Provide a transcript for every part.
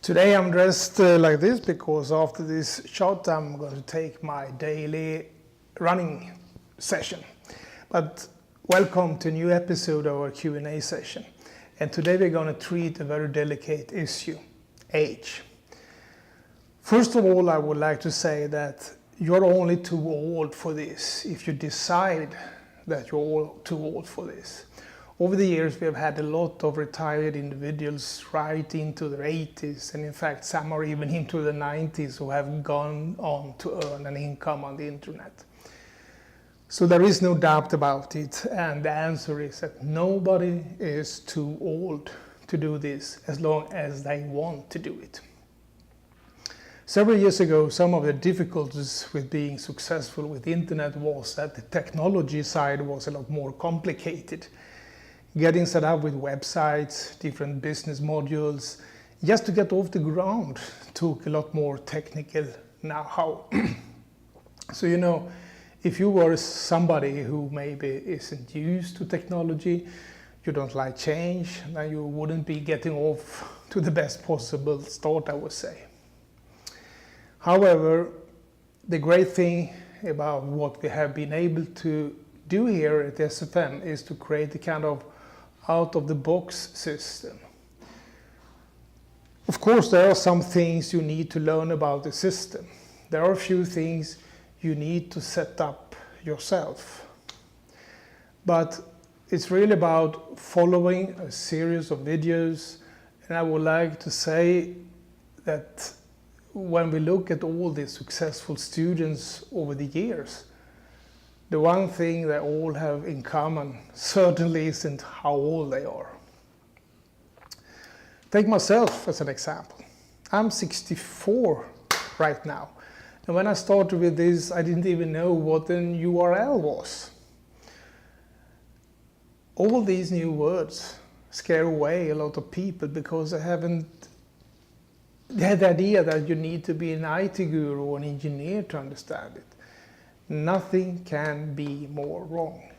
Today I'm dressed like this because after this shot I'm going to take my daily running session. But welcome to a new episode of our Q&A session. And today we're going to treat a very delicate issue, age. First of all, I would like to say that you're only too old for this if you decide that you're too old for this. Over the years, we have had a lot of retired individuals right into their 80s, and in fact, some are even into the 90s who have gone on to earn an income on the internet. So there is no doubt about it, and the answer is that nobody is too old to do this as long as they want to do it. Several years ago, some of the difficulties with being successful with the internet was that the technology side was a lot more complicated. Getting set up with websites, different business modules, just to get off the ground took a lot more technical know-how. So, if you were somebody who maybe isn't used to technology, you don't like change, then you wouldn't be getting off to the best possible start, I would say. However, the great thing about what we have been able to do here at SFM is to create a kind of out-of-the-box system. Of course, there are some things you need to learn about the system. There are a few things you need to set up yourself. But it's really about following a series of videos, and I would like to say that when we look at all the successful students over the years, the one thing they all have in common certainly isn't how old they are. Take myself as an example. I'm 64 right now. And when I started with this, I didn't even know what an URL was. All these new words scare away a lot of people because they haven't had the idea that you need to be an IT guru or an engineer to understand it. Nothing can be more wrong.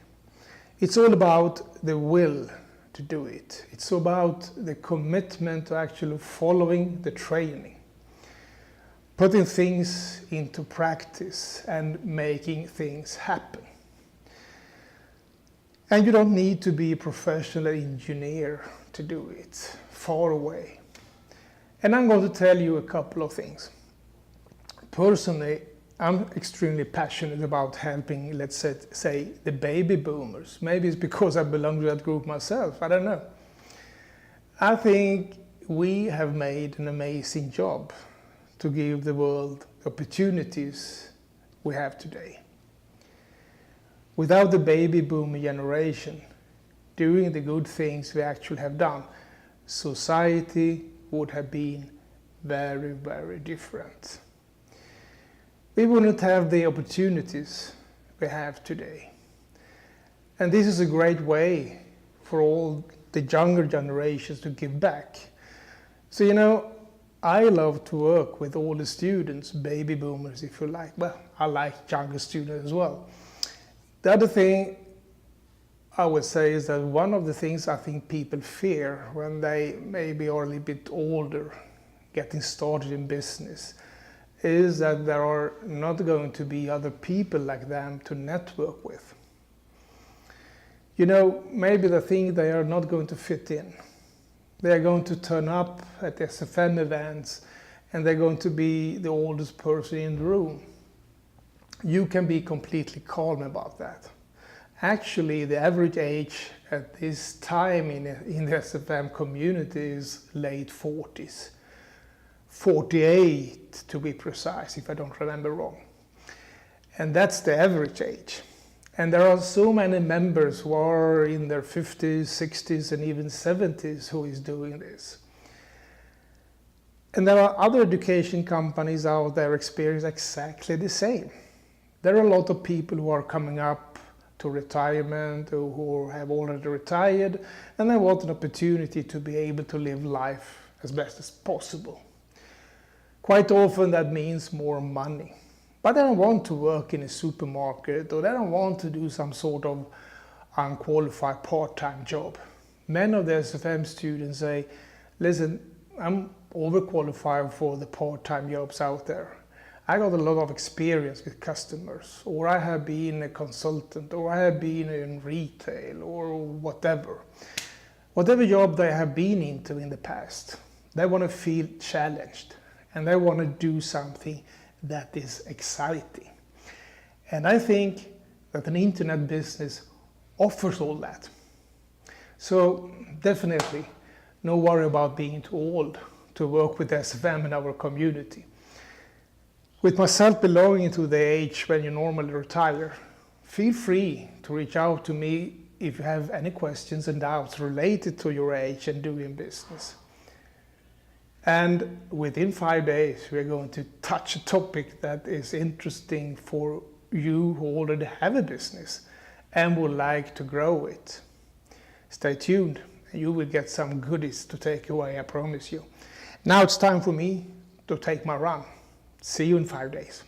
It's all about the will to do it. It's about the commitment to actually following the training, putting things into practice and making things happen. And you don't need to be a professional engineer to do it, far away. And I'm going to tell you a couple of things. Personally, I'm extremely passionate about helping, let's say, the baby boomers. Maybe it's because I belong to that group myself, I don't know. I think we have made an amazing job to give the world opportunities we have today. Without the baby boomer generation doing the good things we actually have done, society would have been very, very different. We wouldn't have the opportunities we have today. And this is a great way for all the younger generations to give back. So, I love to work with all the students, baby boomers if you like. Well, I like younger students as well. The other thing I would say is that one of the things I think people fear when they maybe are a little bit older, getting started in business, is that there are not going to be other people like them to network with. Maybe they think they are not going to fit in. They are going to turn up at SFM events and they're going to be the oldest person in the room. You can be completely calm about that. Actually, the average age at this time in the SFM community is late 40s. 48 to be precise, if I don't remember wrong. And that's the average age. And there are so many members who are in their 50s, 60s, and even 70s who is doing this. And there are other education companies out there experiencing exactly the same. There are a lot of people who are coming up to retirement or who have already retired, and they want an opportunity to be able to live life as best as possible. Quite often that means more money. But they don't want to work in a supermarket or they don't want to do some sort of unqualified part-time job. Many of the SFM students say, listen, I'm overqualified for the part-time jobs out there. I got a lot of experience with customers, or I have been a consultant, or I have been in retail, or whatever. Whatever job they have been into in the past, they want to feel challenged and they want to do something that is exciting. And I think that an internet business offers all that. So definitely, no worry about being too old to work with SFM in our community. With myself belonging to the age when you normally retire, feel free to reach out to me if you have any questions and doubts related to your age and doing business. And within 5 days, we're going to touch a topic that is interesting for you who already have a business and would like to grow it. Stay tuned, and you will get some goodies to take away, I promise you. Now it's time for me to take my run. See you in 5 days.